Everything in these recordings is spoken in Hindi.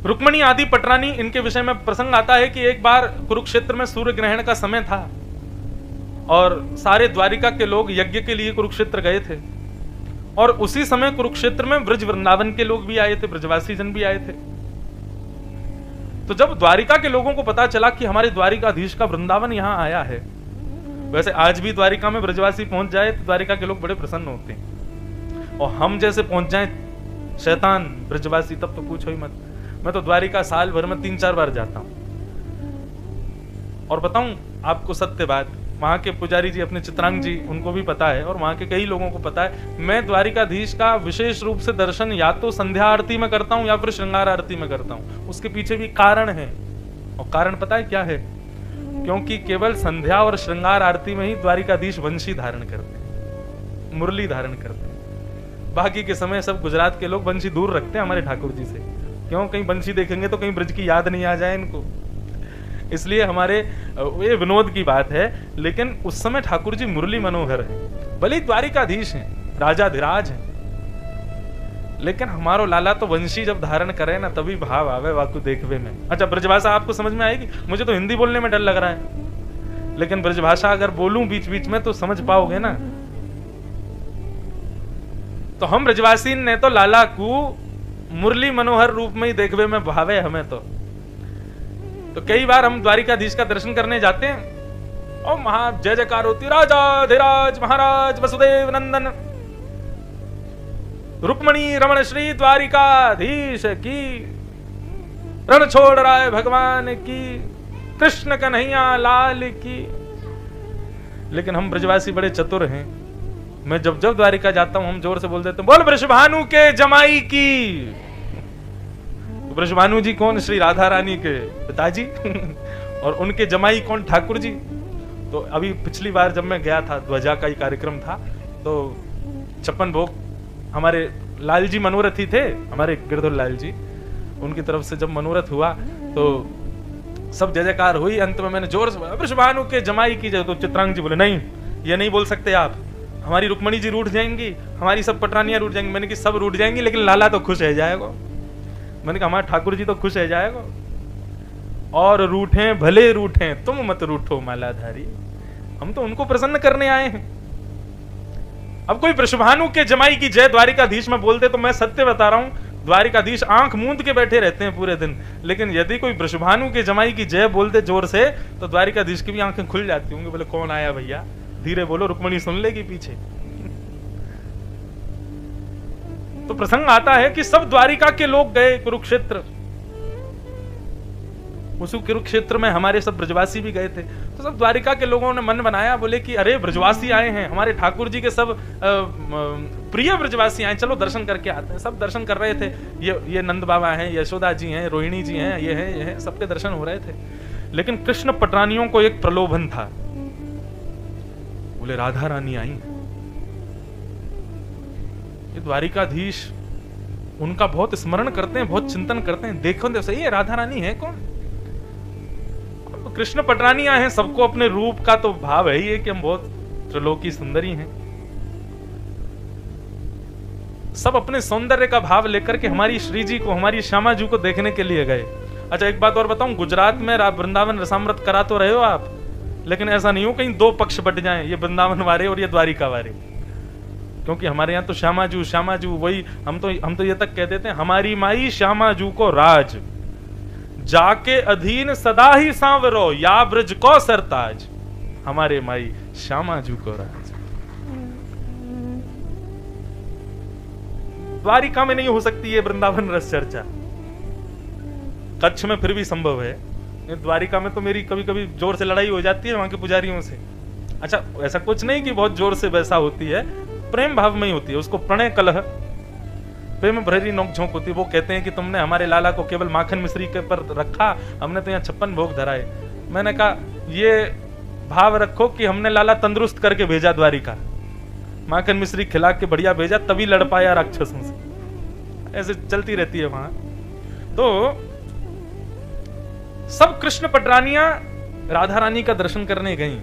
रुक्मणी आदि पटरानी, इनके विषय में प्रसंग आता है कि एक बार कुरुक्षेत्र में सूर्य ग्रहण का समय था और सारे द्वारिका के लोग यज्ञ के लिए कुरुक्षेत्र गए थे और उसी समय कुरुक्षेत्र में ब्रज वृंदावन के लोग भी आए थे, ब्रजवासी जन भी आए थे। तो जब द्वारिका के लोगों को पता चला कि हमारे द्वारिकाधीश का वृंदावन यहां आया है, वैसे आज भी द्वारिका में ब्रजवासी पहुंच जाए तो द्वारिका के लोग बड़े प्रसन्न होते हैं, और हम जैसे पहुंच जाए शैतान ब्रजवासी तब तो पूछो ही मत। मैं तो द्वारिका साल भर में 3-4 बार जाता हूं। और बताऊं आपको सत्य बात, वहां के पुजारी जी अपने चित्रांग जी, उनको भी पता है और वहां के कई लोगों को पता है, मैं द्वारिकाधीश का विशेष रूप से दर्शन या तो संध्या आरती में करता हूं या फिर श्रृंगार आरती में करता हूं। उसके पीछे भी कारण है, और कारण पता है क्या है? क्योंकि केवल संध्या और श्रृंगार आरती में ही द्वारिकाधीश वंशी धारण करते हैं, मुरली धारण करते हैं। बाकी के समय सब गुजरात के लोग वंशी दूर रखते हैं हमारे ठाकुर जी से। क्यों? कहीं वंशी देखेंगे तो कहीं ब्रज की याद नहीं आ जाए इनको, इसलिए हमारे ये विनोद की बात है। लेकिन उस समय ठाकुर जी मुरली मनोहर है, भले द्वारिकाधीश हैं, राजाधिराज हैं, लेकिन हमारो लाला तो वंशी जब धारण करे ना तभी भाव आवे वाकु देखवे में। अच्छा, ब्रजभाषा आपको समझ में आएगी? मुझे तो हिंदी बोलने में डर लग रहा है, लेकिन ब्रजभाषा अगर बोलूं बीच बीच में तो समझ पाओगे ना। तो हम ब्रजवासी ने तो लाला को मुरली मनोहर रूप में ही देखवे में भावे हमें तो कई बार हम द्वारिकाधीश का दर्शन करने जाते हैं और महा जय जयकार होती, राजाधिराज महाराज वसुदेव नंदन रुक्मणी रमण श्री द्वारिकाधीश की, रण छोड़ राय भगवान की, कृष्ण कन्हैया लाल की। लेकिन हम ब्रजवासी बड़े चतुर हैं, मैं जब जब द्वारिका जाता हूं हम जोर से बोल देते हैं, बोल वृषभानु के जमाई की। वृषभानु जी कौन? श्री राधा रानी के पिताजी और उनके जमाई कौन? ठाकुर जी। तो अभी पिछली बार जब मैं गया था, ध्वजा का ही कार्यक्रम था, तो 56 भोग हमारे लाल जी मनोरथी थे, हमारे गिरधर लाल जी, उनकी तरफ से जब मनोरथ हुआ तो सब जय जयकार हुई। अंत में मैंने जोर से बोला, वृषभानु के जमाई की जय। तो चित्रांग जी बोले, नहीं ये नहीं बोल सकते आप, हमारी रुक्मणी जी रूठ जाएंगी, हमारी सब पटरानियां रूठ जाएंगी। मैंने कहा सब रूठ जाएंगी लेकिन लाला तो खुश रह जाएगा। मैंने कहा हमारे ठाकुर जी तो खुश रह जाएगा। और रूठे भले रूठे, तुम मत रूठो मालाधारी, हम तो उनको प्रसन्न करने आए हैं। अब कोई वृषभानु के जमाई की जय द्वारिकाधीश में बोलते तो मैं सत्य बता रहा हूं, द्वारिकाधीश आंख मूंद के बैठे रहते हैं पूरे दिन। लेकिन यदि कोई वृषभानु के जमाई की जय बोलते जोर से तो द्वारिकाधीश की भी आंखें खुल जाती होंगी, बोले कौन आया भैया, धीरे बोलो, रुक्मणी सुन लेगी पीछे। तो प्रसंग आता है कि सब द्वारिका के लोग गए कुरुक्षेत्र, उस कुरुक्षेत्र में हमारे सब ब्रजवासी भी गए थे। तो सब द्वारिका के लोगों ने मन बनाया, बोले कि अरे ब्रजवासी आए हैं, हमारे ठाकुर जी के सब प्रिय ब्रजवासी आए, चलो दर्शन करके आते हैं। सब दर्शन कर रहे थे, ये नंद बाबा हैं, यशोदा जी हैं, रोहिणी जी हैं, ये हैं, सबके दर्शन हो रहे थे। लेकिन कृष्ण पटरानियों को एक प्रलोभन था, बोले राधा रानी आई, ये द्वारिकाधीश उनका बहुत स्मरण करते हैं, बहुत चिंतन करते हैं, देखो तो सही है राधा रानी है कौन? कृष्ण पटरानियां हैं, सबको अपने रूप का तो भाव है ही है कि हम बहुत त्रिलोकी सुंदरी हैं। सब अपने सौंदर्य का भाव लेकर के हमारी श्री जी को, हमारी श्यामा जी को देखने के लिए गए। अच्छा एक बात और बताऊं, गुजरात में वृंदावन रसामृत करा तो रहे हो आप, लेकिन ऐसा नहीं हो कहीं दो पक्ष बट जाएं, ये वृंदावन वाले और ये द्वारिका वाले। क्योंकि हमारे यहाँ तो श्यामा जू वही, हम तो ये तक कह देते हैं, हमारी माई श्यामा जू को राज, जाके अधीन सदा ही सांवरो, या ब्रज को सरताज। हमारे माई श्यामा जू को राज। द्वारिका में नहीं हो सकती है वृंदावन रस चर्चा, कच्छ में फिर भी संभव है, द्वारिका में तो मेरी कभी कभी जोर से लड़ाई हो जाती है वहां के पुजारियों से। अच्छा ऐसा कुछ नहीं कि बहुत जोर से वैसा होती है, प्रेम भाव में ही होती है, उसको प्रणय कलह, प्रेम भरी नोकझोंक होती है। वो कहते हैं कि तुमने हमारे लाला को केवल माखन मिश्री के पर रखा, हमने तो यहाँ 56 भोग धराए। मैंने कहा ये भाव रखो कि हमने लाला तंदुरुस्त करके भेजा द्वारिका, माखन मिश्री खिला के बढ़िया भेजा, तभी लड़ पाया राक्षसों से। ऐसे चलती रहती है वहां। तो सब कृष्ण पटरानियां राधा रानी का दर्शन करने गईं,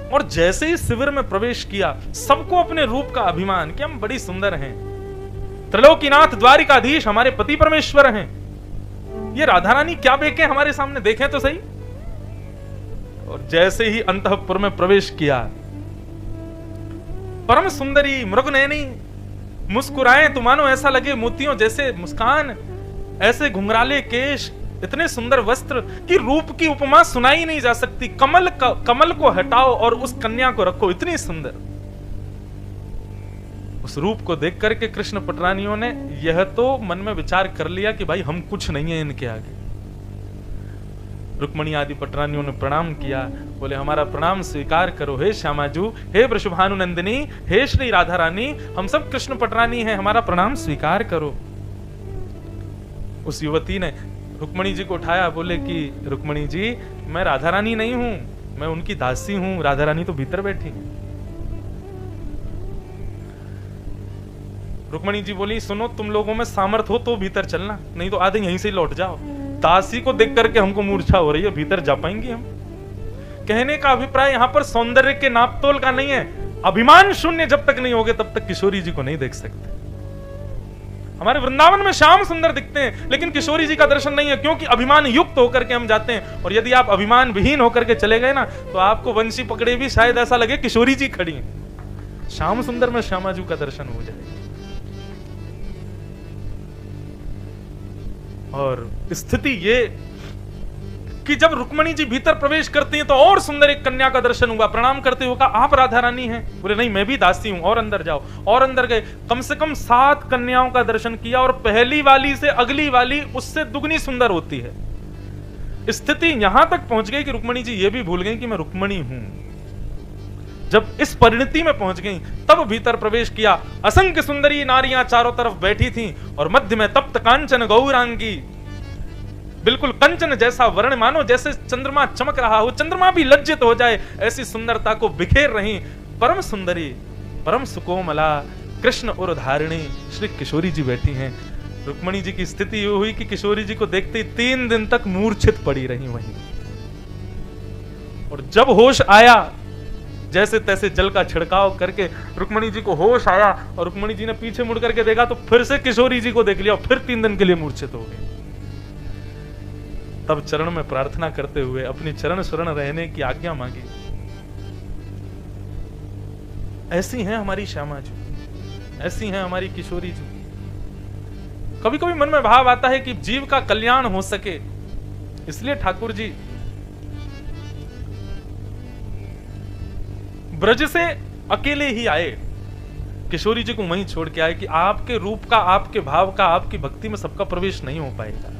और जैसे ही शिविर में प्रवेश किया, सबको अपने रूप का अभिमान कि हम बड़ी सुंदर हैं। त्रिलोकीनाथ द्वारिकाधीश हमारे पति परमेश्वर हैं। ये राधा रानी क्या बेके हमारे सामने, देखें तो सही। और जैसे ही अंतःपुर में प्रवेश किया, परम सुंदरी मृगनयनी मुस्कुराए तो मानो ऐसा लगे मोतियों जैसे मुस्कान, ऐसे घुंघराले केश, इतने सुंदर वस्त्र कि रूप की उपमा सुनाई नहीं जा सकती। कमल को हटाओ और उस कन्या को रखो, इतनी सुंदर। उस रूप को देख करके कृष्ण पटरानियों ने यह तो मन में विचार कर लिया कि भाई हम कुछ नहीं है इनके आगे। रुक्मणी आदि पटरानियों ने प्रणाम किया, बोले हमारा प्रणाम स्वीकार करो हे श्यामाजू, हे वृषभानुनंदिनी, हे श्री राधा रानी, हम सब कृष्ण पटरानी हैं, हमारा प्रणाम स्वीकार करो। उस युवती ने रुक्मणी जी को उठाया, बोले कि रुक्मणी जी मैं राधा रानी नहीं हूं, मैं उनकी दासी हूं, राधा रानी तो भीतर बैठी है। रुक्मणी जी बोली सुनो, तुम लोगों में सामर्थ हो तो भीतर चलना, नहीं तो आधे यहीं से लौट जाओ। दासी को देख करके हमको मूर्छा हो रही है, भीतर जा पाएंगे हम? कहने का अभिप्राय यहां पर सौंदर्य के नापतोल का नहीं है। अभिमान शून्य जब तक नहीं होगे तब तक किशोरी जी को नहीं देख सकते। हमारे वृंदावन में श्याम सुंदर दिखते हैं लेकिन किशोरी जी का दर्शन नहीं है, क्योंकि अभिमान युक्त होकर के हम जाते हैं। और यदि आप अभिमान विहीन होकर के चले गए ना तो आपको वंशी पकड़े भी शायद ऐसा लगे किशोरी जी खड़ी हैं। श्याम सुंदर में श्यामाजू का दर्शन हो जाए। और स्थिति ये कि जब रुक्मणी जी भीतर प्रवेश करती हैं तो और सुंदर एक कन्या का दर्शन हुआ। प्रणाम करते हुए कहा आप राधा रानी हैं? बोले नहीं, मैं भी दासी हूं, और अंदर जाओ। और अंदर गए, कम से कम 7 कन्याओं का दर्शन किया, और पहली वाली से अगली वाली उससे दुगनी सुंदर होती है। स्थिति यहां तक पहुंच गई कि रुक्मणी जी ये भी भूल गई कि मैं रुक्मणी हूं। जब इस परिणति में पहुंच गई तब भीतर प्रवेश किया। असंख्य सुंदरी नारियां चारों तरफ बैठी थीं और मध्य में तप्त कांचन गौरांगी, बिल्कुल कंचन जैसा वर्ण, मानो जैसे चंद्रमा चमक रहा हो, चंद्रमा भी लज्जित हो जाए ऐसी सुंदरता को बिखेर रही परम सुंदरी परम सुकोमला कृष्ण और धारिणी श्री किशोरी जी बैठी हैं। रुक्मणी जी की स्थिति ये हुई कि किशोरी जी को देखते ही 3 दिन तक मूर्छित पड़ी रही वहीं। और जब होश आया, जैसे तैसे जल का छिड़काव करके रुक्मणी जी को होश आया और रुक्मणी जी ने पीछे मुड़ करके देखा तो फिर से किशोरी जी को देख लिया और फिर 3 दिन के लिए मूर्छित हो गए। तब चरण में प्रार्थना करते हुए अपनी चरण शरण रहने की आज्ञा मांगी। ऐसी हैं हमारी श्यामा जी, ऐसी हैं हमारी किशोरी जी। कभी कभी मन में भाव आता है कि जीव का कल्याण हो सके, इसलिए ठाकुर जी ब्रज से अकेले ही आए, किशोरी जी को वहीं छोड़ के आए कि आपके रूप का, आपके भाव का, आपकी भक्ति में सबका प्रवेश नहीं हो पाएगा।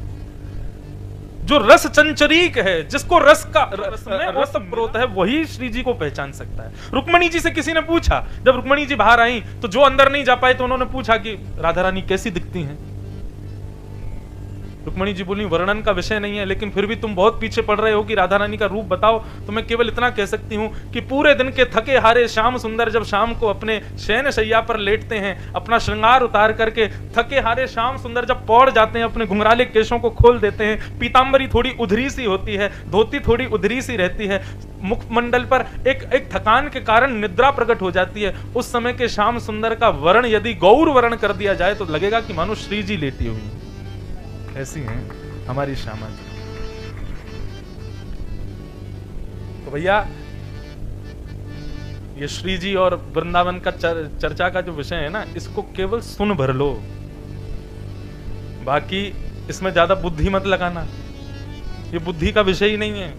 जो रस चंचरीक है, जिसको रस में रसप्रोत है, वही श्री जी को पहचान सकता है। रुक्मणी जी से किसी ने पूछा, जब रुक्मणी जी बाहर आई तो जो अंदर नहीं जा पाए तो उन्होंने पूछा कि राधा रानी कैसी दिखती हैं? रुक्मणी जी बोली वर्णन का विषय नहीं है, लेकिन फिर भी तुम बहुत पीछे पड़ रहे हो कि राधा रानी का रूप बताओ। तो मैं केवल इतना कह सकती हूँ कि पूरे दिन के थके हारे श्याम सुंदर जब शाम को अपने शयन शैया पर लेटते हैं, अपना श्रृंगार उतार करके थके हारे श्याम सुंदर जब पौड़ जाते हैं, अपने घुंघराले केशों को खोल देते हैं, पीतांबरी थोड़ी उधरी सी होती है, धोती थोड़ी उधरी सी रहती है, मुखमंडल पर एक थकान के कारण निद्रा प्रकट हो जाती है। उस समय के श्याम सुंदर का वर्ण यदि गौर वर्ण कर दिया जाए तो लगेगा कि मानो श्री जी लेटी हुई। ऐसी हैं हमारी श्यामा जी। तो भैया ये श्री जी और वृंदावन का चर्चा का जो विषय है ना, इसको केवल सुन भर लो, बाकी इसमें ज्यादा बुद्धि मत लगाना। ये बुद्धि का विषय ही नहीं है,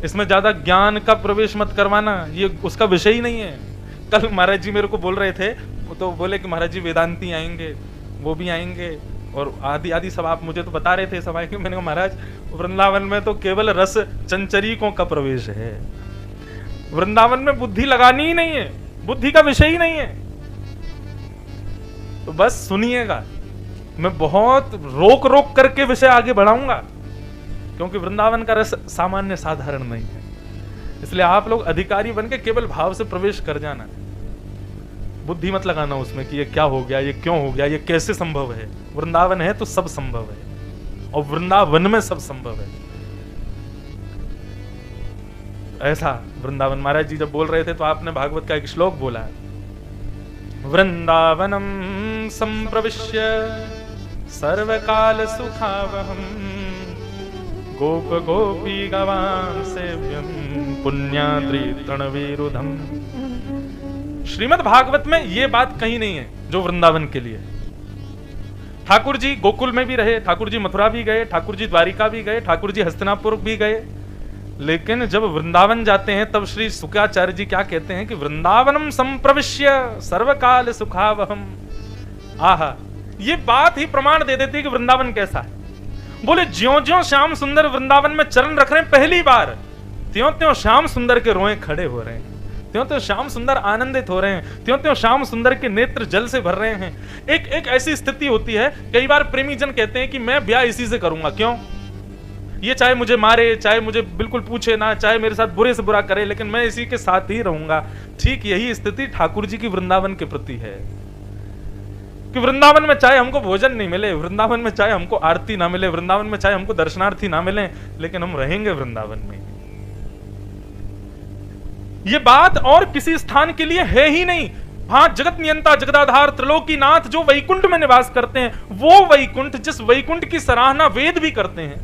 इसमें ज्यादा ज्ञान का प्रवेश मत करवाना, ये उसका विषय ही नहीं है। कल महाराज जी मेरे को बोल रहे थे, तो बोले कि महाराज जी वेदांती आएंगे, वो भी आएंगे, और आदि आदि सब आप मुझे तो बता रहे थे सब आएंगे। मैंने कहा महाराज वृंदावन में तो केवल रस चंचरीकों का प्रवेश है, वृंदावन में बुद्धि लगानी ही नहीं है, बुद्धि का विषय ही नहीं है। तो बस सुनिएगा, मैं बहुत रोक रोक करके विषय आगे बढ़ाऊंगा, क्योंकि वृंदावन का रस सामान्य साधारण नहीं है। इसलिए आप लोग अधिकारी बन के केवल भाव से प्रवेश कर जाना, बुद्धि मत लगाना उसमें कि ये क्या हो गया, ये क्यों हो गया, ये कैसे संभव है। वृंदावन है तो सब संभव है, और वृंदावन में सब संभव है। ऐसा वृंदावन, महाराज जी जब बोल रहे थे तो आपने भागवत का एक श्लोक बोला, वृंदावनम संप्रविश्य सर्वकाल सुखावहम गोप गोपी गवां सेव्यम पुण्याद्रि तृणवीरुधम। श्रीमद् भागवत में ये बात कहीं नहीं है जो वृंदावन के लिए। ठाकुर जी गोकुल में भी रहे, ठाकुर जी मथुरा भी गए, ठाकुर जी द्वारिका भी गए, ठाकुर जी हस्तिनापुर भी गए, लेकिन जब वृंदावन जाते हैं तब श्री शुक्राचार्य जी क्या कहते हैं कि वृंदावनम संप्रविश्य सर्वकाल सुखावहम। आहा, ये बात ही प्रमाण दे देती है कि वृंदावन कैसा है। बोले ज्यों ज्यों श्याम सुंदर वृंदावन में चरण रख रहे हैं पहली बार, त्यों त्यों श्याम सुंदर के रोए खड़े हो रहे हैं, त्यों त्यों श्याम सुंदर आनंदित हो रहे हैं, त्यों त्यों श्याम सुंदर के नेत्र जल से भर रहे हैं। एक ऐसी स्थिति होती है, कई बार प्रेमी जन कहते हैं कि मैं ब्याह इसी से करूंगा। क्यों? ये चाहे मुझे मारे, चाहे मुझे बिल्कुल पूछे ना, चाहे मेरे साथ बुरे से बुरा करे, लेकिन मैं इसी के साथ ही रहूंगा। ठीक यही स्थिति ठाकुर जी की वृंदावन के प्रति है कि वृंदावन में चाहे हमको भोजन नहीं मिले, वृंदावन में चाहे हमको आरती ना मिले, वृंदावन में चाहे हमको दर्शनार्थी ना मिले, लेकिन हम रहेंगे वृंदावन में। ये बात और किसी स्थान के लिए है ही नहीं। हाँ, जगत नियंता जगदाधार त्रिलोकीनाथ जो वैकुंठ में निवास करते हैं, वो वैकुंठ, जिस वैकुंठ की सराहना वेद भी करते हैं,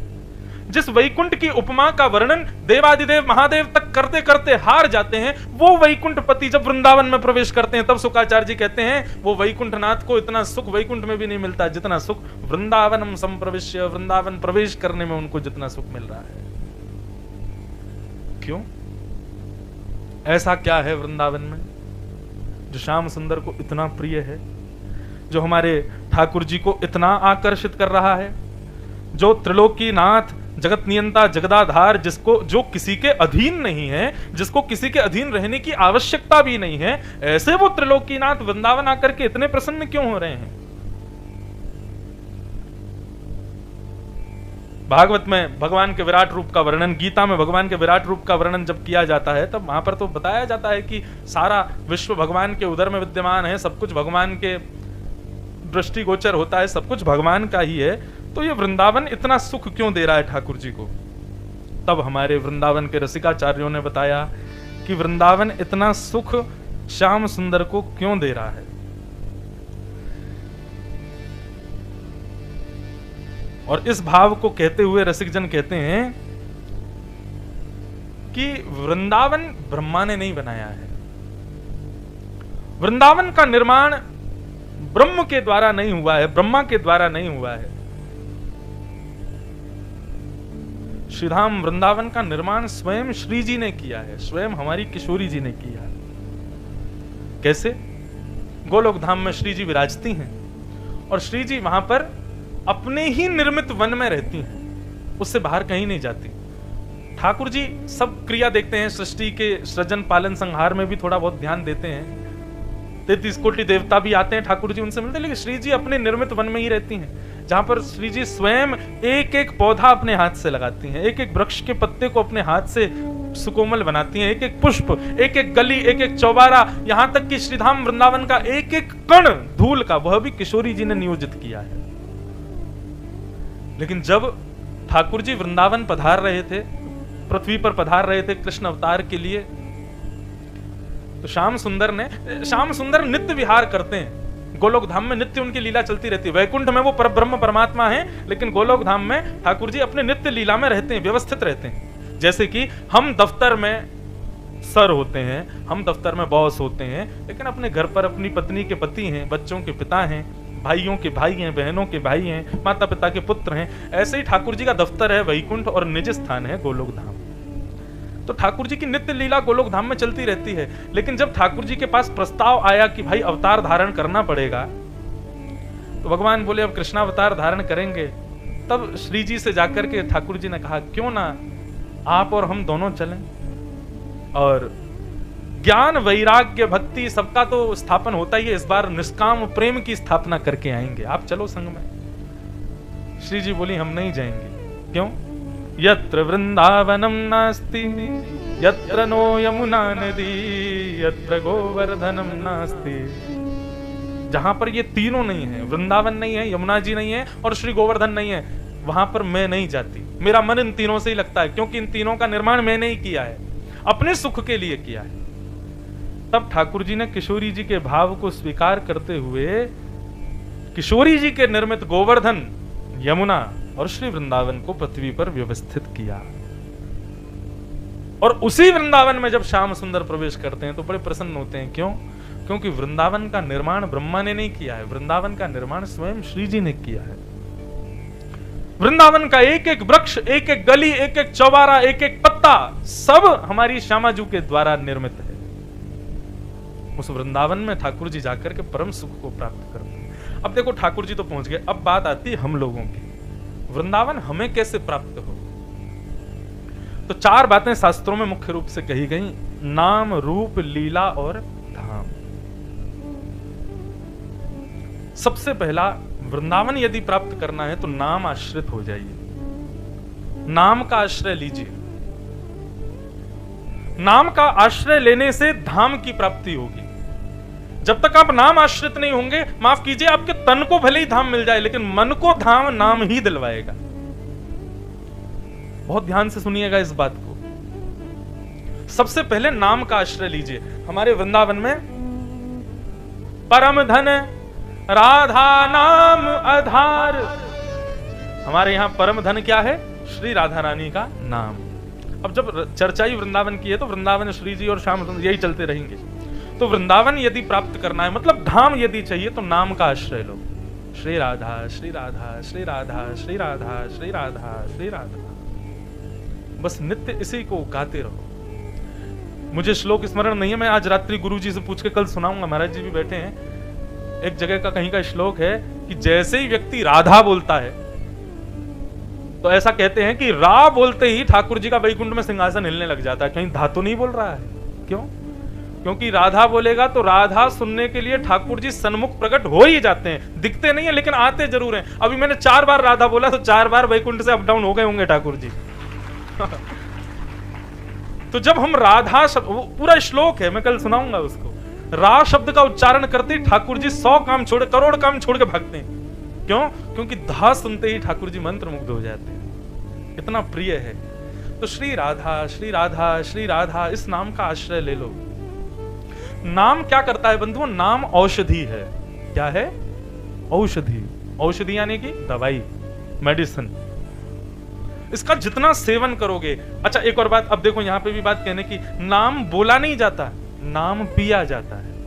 जिस वैकुंठ की उपमा का वर्णन देवादिदेव महादेव तक करते करते हार जाते हैं, वो वैकुंठ पति जब वृंदावन में प्रवेश करते हैं तब शुक्राचार्य जी कहते हैं वो वैकुंठनाथ को इतना सुख वैकुंठ में भी नहीं मिलता जितना सुख वृंदावनम संप्रविश्य, वृंदावन प्रवेश करने में उनको जितना सुख मिल रहा है। क्यों? ऐसा क्या है वृंदावन में जो श्याम सुंदर को इतना प्रिय है, जो हमारे ठाकुर जी को इतना आकर्षित कर रहा है, जो त्रिलोकीनाथ जगत नियंता जगदाधार, जिसको जो किसी के अधीन नहीं है, जिसको किसी के अधीन रहने की आवश्यकता भी नहीं है, ऐसे वो त्रिलोकीनाथ वृंदावन आकर के इतने प्रसन्न क्यों हो रहे हैं? भागवत में भगवान के विराट रूप का वर्णन, गीता में भगवान के विराट रूप का वर्णन जब किया जाता है तब वहां पर तो बताया जाता है कि सारा विश्व भगवान के उदर में विद्यमान है, सब कुछ भगवान के दृष्टिगोचर होता है, सब कुछ भगवान का ही है। तो ये वृंदावन इतना सुख क्यों दे रहा है ठाकुर जी को? तब हमारे वृंदावन के रसिकाचार्यों ने बताया कि वृंदावन इतना सुख श्याम सुंदर को क्यों दे रहा है। और इस भाव को कहते हुए रसिकजन कहते हैं कि वृंदावन ब्रह्मा ने नहीं बनाया है, वृंदावन का निर्माण ब्रह्म के द्वारा नहीं हुआ है, ब्रह्मा के द्वारा नहीं हुआ है। श्रीधाम वृंदावन का निर्माण स्वयं श्री जी ने किया है, स्वयं हमारी किशोरी जी ने किया है। कैसे? गोलोक धाम में श्री जी विराजती हैं और श्री जी वहां पर अपने ही निर्मित वन में रहती हैं, उससे बाहर कहीं नहीं जाती। ठाकुर जी सब क्रिया देखते हैं, सृष्टि के सृजन पालन संहार में भी थोड़ा बहुत ध्यान देते हैं। 33 कोटि देवता भी आते हैं, ठाकुर जी उनसे मिलते हैं, लेकिन श्री जी अपने निर्मित वन में ही रहती हैं, जहां पर श्री जी स्वयं एक एक पौधा अपने हाथ से लगाती हैं, एक एक वृक्ष के पत्ते को अपने हाथ से सुकोमल बनाती हैं, एक एक पुष्प, एक एक गली, एक एक चौबारा, यहां तक कि श्रीधाम वृंदावन का एक एक कण धूल का वह भी किशोरी जी ने नियोजित किया है। लेकिन जब ठाकुर जी वृंदावन पधार रहे थे, पृथ्वी पर पधार रहे थे कृष्ण अवतार के लिए, तो श्याम सुंदर नित्य विहार करते हैं। गोलोक धाम में नित्य उनकी लीला चलती रहती है। वैकुंठ में वो परब्रह्म परमात्मा हैं, लेकिन गोलोक धाम में ठाकुर जी अपने नित्य लीला में रहते हैं, व्यवस्थित रहते हैं। जैसे कि हम दफ्तर में सर होते हैं, हम दफ्तर में बॉस होते हैं, लेकिन अपने घर पर अपनी पत्नी के पति हैं, बच्चों के पिता हैं, भाइयों के भाई हैं, बहनों के भाई हैं, माता पिता के पुत्र हैं। ऐसे ही ठाकुर जी का दफ्तर है वैकुंठ और निज स्थान है गोलोक धाम। तो ठाकुर जी की नित्य लीला गोलोक धाम में चलती रहती है। लेकिन जब ठाकुर जी के पास प्रस्ताव आया कि भाई अवतार धारण करना पड़ेगा, तो भगवान बोले अब कृष्णावतार धारण करेंगे। तब श्री जी से जाकर के ठाकुर जी ने कहा क्यों ना आप और हम दोनों चलें, और ज्ञान वैराग्य भक्ति सबका तो स्थापन होता ही है, इस बार निष्काम प्रेम की स्थापना करके आएंगे, आप चलो संग में। श्री जी बोली हम नहीं जाएंगे। क्यों? यत्र वृंदावनम नास्ति यत्र नो यमुना नदी यत्र गोवर्धनम नास्ति। जहां पर ये तीनों नहीं है, वृंदावन नहीं है, यमुना जी नहीं है और श्री गोवर्धन नहीं है, वहां पर मैं नहीं जाती। मेरा मन इन तीनों से ही लगता है, क्योंकि इन तीनों का निर्माण मैंने ही किया है, अपने सुख के लिए किया है। तब ठाकुर जी ने किशोरी जी के भाव को स्वीकार करते हुए किशोरी जी के निर्मित गोवर्धन, यमुना और श्री वृंदावन को पृथ्वी पर व्यवस्थित किया। और उसी वृंदावन में जब श्याम सुंदर प्रवेश करते हैं तो बड़े प्रसन्न होते हैं। क्यों? क्योंकि वृंदावन का निर्माण ब्रह्मा ने नहीं किया है, वृंदावन का निर्माण स्वयं श्री जी ने किया है। वृंदावन का एक एक वृक्ष, एक एक गली, एक एक चौबारा, एक एक पत्ता, सब हमारी श्यामाजू के द्वारा निर्मित है। उस वृंदावन में ठाकुर जी जाकर के परम सुख को प्राप्त करते हैं। अब देखो, ठाकुर जी तो पहुंच गए, अब बात आती है हम लोगों की। वृंदावन हमें कैसे प्राप्त हो? तो चार बातें शास्त्रों में मुख्य रूप से कही गई: नाम, रूप, लीला और धाम। सबसे पहला, वृंदावन यदि प्राप्त करना है तो नाम आश्रित हो जाइए, नाम का आश्रय लीजिए। नाम का आश्रय लेने से धाम की प्राप्ति होगी। जब तक आप नाम आश्रित नहीं होंगे, माफ कीजिए, आपके तन को भले ही धाम मिल जाए, लेकिन मन को धाम नाम ही दिलवाएगा। बहुत ध्यान से सुनिएगा इस बात को। सबसे पहले नाम का आश्रय लीजिए। हमारे वृंदावन में परम धन राधा नाम आधार, हमारे यहां परम धन क्या है? श्री राधा रानी का नाम। अब जब चर्चा ही वृंदावन की है तो वृंदावन श्री जी और श्याम सुंदर यही चलते रहेंगे। तो वृंदावन यदि प्राप्त करना है, मतलब धाम यदि चाहिए, तो नाम का आश्रय लो। श्री राधा श्री राधा श्री राधा श्री राधा श्री राधा श्री राधा, बस नित्य इसी को गाते रहो। मुझे श्लोक स्मरण नहीं है, मैं आज रात्रि गुरु जी से पूछ के कल सुनाऊंगा। महाराज जी भी बैठे हैं। एक जगह का कहीं का श्लोक है कि जैसे ही व्यक्ति राधा बोलता है तो ऐसा कहते हैं कि रा बोलते ही ठाकुर जी का वैकुंठ में सिंहासन हिलने लग जाता है। कहीं धातु नहीं बोल रहा है। क्यों? क्योंकि राधा बोलेगा तो राधा सुनने के लिए ठाकुर जी सन्मुख प्रकट हो ही जाते हैं। दिखते नहीं है लेकिन आते जरूर हैं। अभी मैंने 4 बार राधा बोला तो 4 बार वैकुंठ से अप डाउन हो गए होंगे ठाकुर जी। तो जब हम राधा शब्द, पूरा श्लोक है, मैं कल सुनाऊंगा उसको, रा शब्द का उच्चारण करते ही ठाकुर जी 100 काम छोड़, करोड़ काम छोड़ के भागते हैं। क्यों? क्योंकि धा सुनते ही ठाकुर जी मंत्र मुग्ध हो जाते हैं। इतना प्रिय है। तो श्री राधा श्री राधा श्री राधा, इस नाम का आश्रय ले लो। नाम क्या करता है बंधुओं? नाम औषधि है। क्या है? औषधि। औषधि यानी कि दवाई, मेडिसिन। इसका जितना सेवन करोगे। अच्छा, एक और बात, अब देखो यहां पे भी बात कहने की, नाम बोला नहीं जाता, नाम पिया जाता है।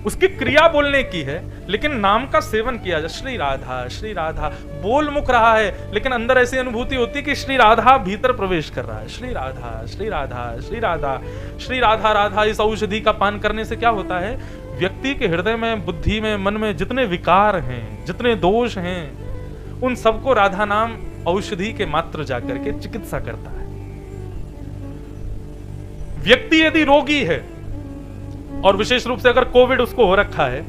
उसकी क्रिया बोलने की है, लेकिन नाम का सेवन किया जाए। श्री राधा बोल मुख रहा है, लेकिन अंदर ऐसी अनुभूति होती है कि श्री राधा भीतर प्रवेश कर रहा है। श्री राधा श्री राधा श्री राधा श्री राधा राधा। इस औषधि का पान करने से क्या होता है? व्यक्ति के हृदय में, बुद्धि में, मन में जितने विकार हैं, जितने दोष हैं, उन सबको राधा नाम औषधि के मात्र जाकर के चिकित्सा करता है। व्यक्ति यदि रोगी है और विशेष रूप से अगर कोविड उसको हो रखा है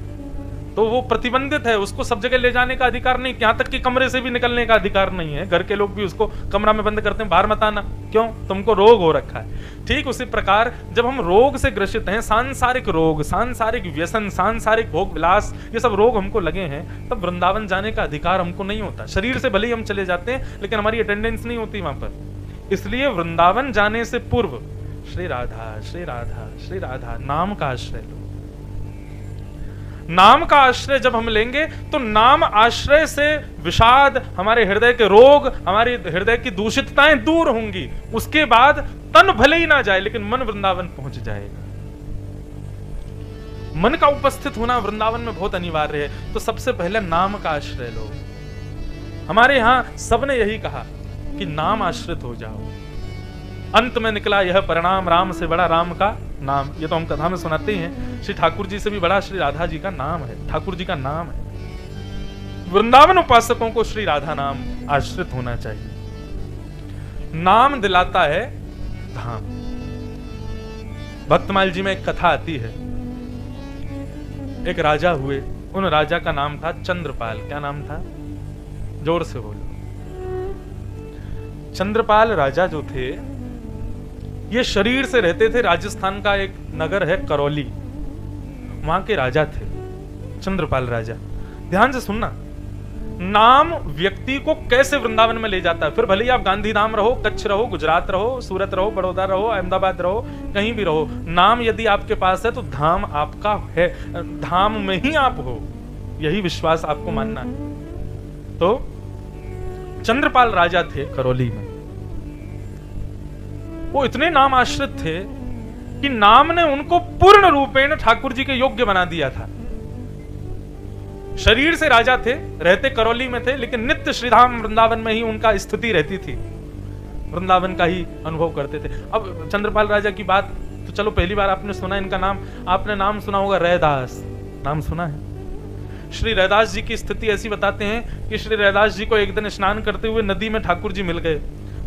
तो वो प्रतिबंधित है, उसको सब जगह ले जाने का अधिकार नहीं, यहां तक कि कमरे से भी निकलने का अधिकार नहीं है। घर के लोग भी उसको कमरा में बंद करते हैं, बाहर मत आना, क्यों? तुमको रोग हो रखा है। ठीक उसी प्रकार जब हम रोग से ग्रसित हैं, सांसारिक रोग, सांसारिक व्यसन, सांसारिक भोग विलास, ये सब रोग हमको लगे हैं, तब वृंदावन जाने का अधिकार हमको नहीं होता। शरीर से भले ही हम चले जाते हैं, लेकिन हमारी अटेंडेंस नहीं होती वहां पर। इसलिए वृंदावन जाने से पूर्व श्री राधा श्री राधा श्री राधा नाम का आश्रय लो। नाम का आश्रय जब हम लेंगे तो नाम आश्रय से विषाद, हमारे हृदय के रोग, हमारे हृदय की दूषितताएं दूर होंगी। उसके बाद तन भले ही ना जाए, लेकिन मन वृंदावन पहुंच जाएगा। मन का उपस्थित होना वृंदावन में बहुत अनिवार्य है। तो सबसे पहले नाम का आश्रय लो। हमारे यहां सबने यही कहा कि नाम आश्रित हो जाओ। अंत में निकला यह परिणाम, राम से बड़ा राम का नाम। ये तो हम कथा में सुनाते ही हैं। श्री ठाकुर जी से भी बड़ा श्री राधा जी का नाम है, ठाकुर जी का नाम है। वृंदावन उपासकों को श्री राधा नाम आश्रित होना चाहिए। नाम दिलाता है धाम। भक्तमाल जी में एक कथा आती है। एक राजा हुए, उन राजा का नाम था चंद्रपाल। क्या नाम था? जोर से बोलो। चंद्रपाल राजा जो थे, ये शरीर से रहते थे। राजस्थान का एक नगर है करौली, वहां के राजा थे चंद्रपाल राजा। ध्यान से सुनना, नाम व्यक्ति को कैसे वृंदावन में ले जाता है। फिर भले ही आप गांधीधाम रहो, कच्छ रहो, गुजरात रहो, सूरत रहो, बड़ौदा रहो, अहमदाबाद रहो, कहीं भी रहो, नाम यदि आपके पास है तो धाम आपका है, धाम में ही आप हो। यही विश्वास आपको मानना है। तो चंद्रपाल राजा थे करौली में, वो इतने नाम आश्रित थे कि नाम ने उनको पूर्ण रूपेण ठाकुर जी के योग्य बना दिया था। शरीर से राजा थे, रहते करौली में थे, लेकिन नित्य श्रीधाम वृंदावन में ही उनका स्थिति रहती थी, वृंदावन का ही अनुभव करते थे। अब चंद्रपाल राजा की बात तो चलो पहली बार आपने सुना इनका नाम, आपने नाम सुना होगा रैदास, नाम सुना है। श्री रैदास जी की स्थिति ऐसी बताते हैं कि श्री रैदास जी को एक दिन स्नान करते हुए नदी में ठाकुर जी मिल गए,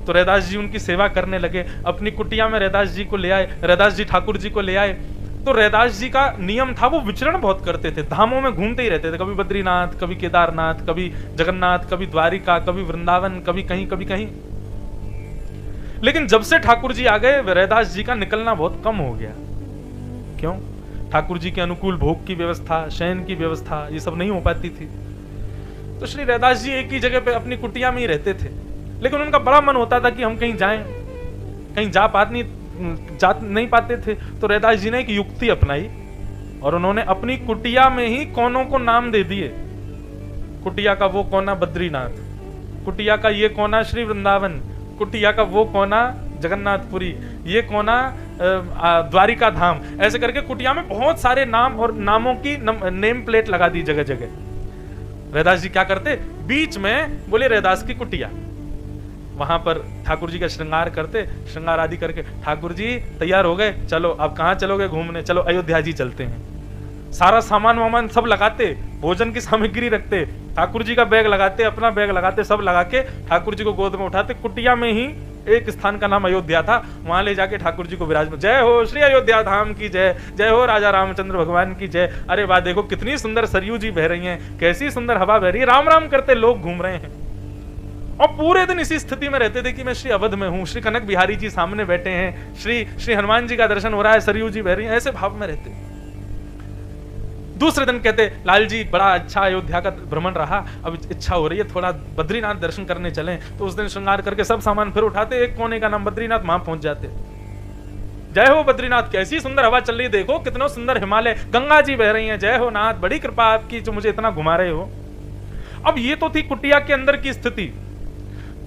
तो रैदास जी उनकी सेवा करने लगे, अपनी कुटिया में रैदास जी को ले आए, रैदास जी ठाकुर जी को ले आए। तो रैदास जी का नियम था, वो विचरण बहुत करते थे, धामों में घूमते ही रहते थे, कभी बद्रीनाथ, कभी केदारनाथ, कभी जगन्नाथ, कभी द्वारिका, कभी वृंदावन, कभी कहीं कभी कहीं। लेकिन जब से ठाकुर जी आ गए रैदास जी का निकलना बहुत कम हो गया। क्यों? ठाकुर जी के अनुकूल भोग की व्यवस्था, शयन की व्यवस्था, ये सब नहीं हो पाती थी। तो श्री रैदास जी एक ही जगह पे अपनी कुटिया में ही रहते थे, लेकिन उनका बड़ा मन होता था कि हम कहीं जाएं, कहीं जा नहीं पाते थे। तो रैदास जी ने एक युक्ति अपनाई और उन्होंने अपनी कुटिया में ही कोनों को नाम दे दिए। कुटिया का वो कोना बद्रीनाथ, कुटिया का ये कोना श्री वृंदावन, कुटिया का वो कोना जगन्नाथपुरी, ये कोना द्वारिका धाम, ऐसे करके कुटिया में बहुत सारे नाम और नामों की नेम प्लेट लगा दी जगह जगह। रैदास जी क्या करते, बीच में बोले रैदास की कुटिया, वहां पर ठाकुर जी का श्रृंगार करते, श्रृंगार आदि करके ठाकुर जी तैयार हो गए, चलो अब कहाँ चलोगे घूमने, चलो अयोध्या जी चलते हैं। सारा सामान वामान सब लगाते, भोजन की सामग्री रखते, ठाकुर जी का बैग लगाते, अपना बैग लगाते, सब लगा के ठाकुर जी को गोद में उठाते। कुटिया में ही एक स्थान का नाम अयोध्या था, वहां ले जाके ठाकुर जी को विराजमान, जय हो श्री अयोध्या धाम की जय, जय हो राजा रामचंद्र भगवान की जय। अरे वाह, देखो कितनी सुंदर सरयू जी बह रही हैं, कैसी सुंदर हवा बह रही है, राम राम करते लोग घूम रहे हैं। और पूरे दिन इसी स्थिति में रहते थे कि मैं श्री अवध में हूं, श्री कनक बिहारी जी सामने बैठे हैं, श्री हनुमान जी का दर्शन हो रहा है, सरयू जी बह रही हैं, ऐसे भाव में रहते। दूसरे दिन कहते, लाल जी बड़ा अच्छा अयोध्या का भ्रमण रहा, अब इच्छा हो रही है थोड़ा बद्रीनाथ दर्शन करने चलें। तो उस दिन श्रृंगार करके सब सामान फिर उठाते, एक कोने का नाम बद्रीनाथ, वहां पहुंच जाते। जय हो बद्रीनाथ, कैसी सुंदर हवा चल रही है, देखो कितना सुंदर हिमालय, गंगा जी बह रही हैं, जय हो नाथ, बड़ी कृपा आपकी जो मुझे इतना घुमा रहे हो। अब ये तो थी कुटिया के अंदर की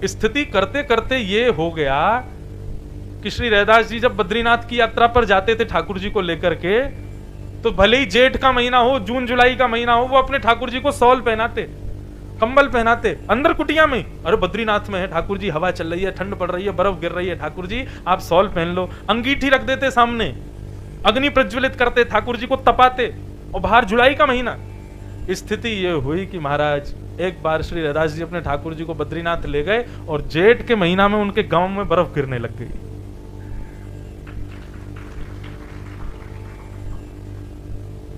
स्थिति करते करते ये हो गया कि श्री रैदास जी जब बद्रीनाथ की यात्रा पर जाते थे ठाकुर जी को लेकर के, तो भले ही जेठ का महीना हो, जून जुलाई का महीना हो, वो अपने ठाकुर जी को शॉल पहनाते, कंबल पहनाते, अंदर कुटिया में। अरे बद्रीनाथ में है ठाकुर जी, हवा चल रही है, ठंड पड़ रही है, बर्फ गिर रही है, ठाकुर जी आप शॉल पहन लो। अंगीठी रख देते सामने, अग्नि प्रज्वलित करते, ठाकुर जी को तपाते, और बाहर जुलाई का महीना। स्थिति ये हुई कि महाराज एक बार श्री रैदास जी अपने ठाकुर जी को बद्रीनाथ ले गए और जेठ के महीना में उनके गांव में बर्फ गिरने लग गई।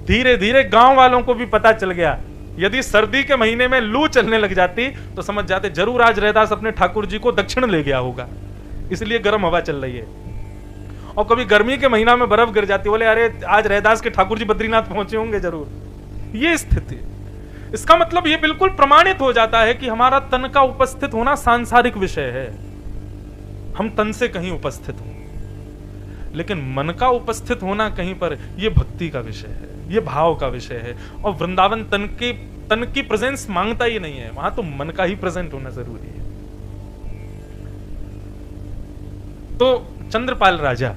धीरे धीरे गांव वालों को भी पता चल गया, यदि सर्दी के महीने में लू चलने लग जाती तो समझ जाते जरूर आज रैदास अपने ठाकुर जी को दक्षिण ले गया होगा, इसलिए गर्म हवा चल रही है। और कभी गर्मी के महीना में बर्फ गिर जाती, बोले अरे आज रैदास के ठाकुर जी बद्रीनाथ पहुंचे होंगे जरूर। ये स्थिति, इसका मतलब ये बिल्कुल प्रमाणित हो जाता है कि हमारा तन का उपस्थित होना सांसारिक विषय है, हम तन से कहीं उपस्थित हो, लेकिन मन का उपस्थित होना कहीं पर, यह भक्ति का विषय है, ये भाव का विषय है। और वृंदावन तन की प्रेजेंस मांगता ही नहीं है, वहां तो मन का ही प्रेजेंट होना जरूरी है। तो चंद्रपाल राजा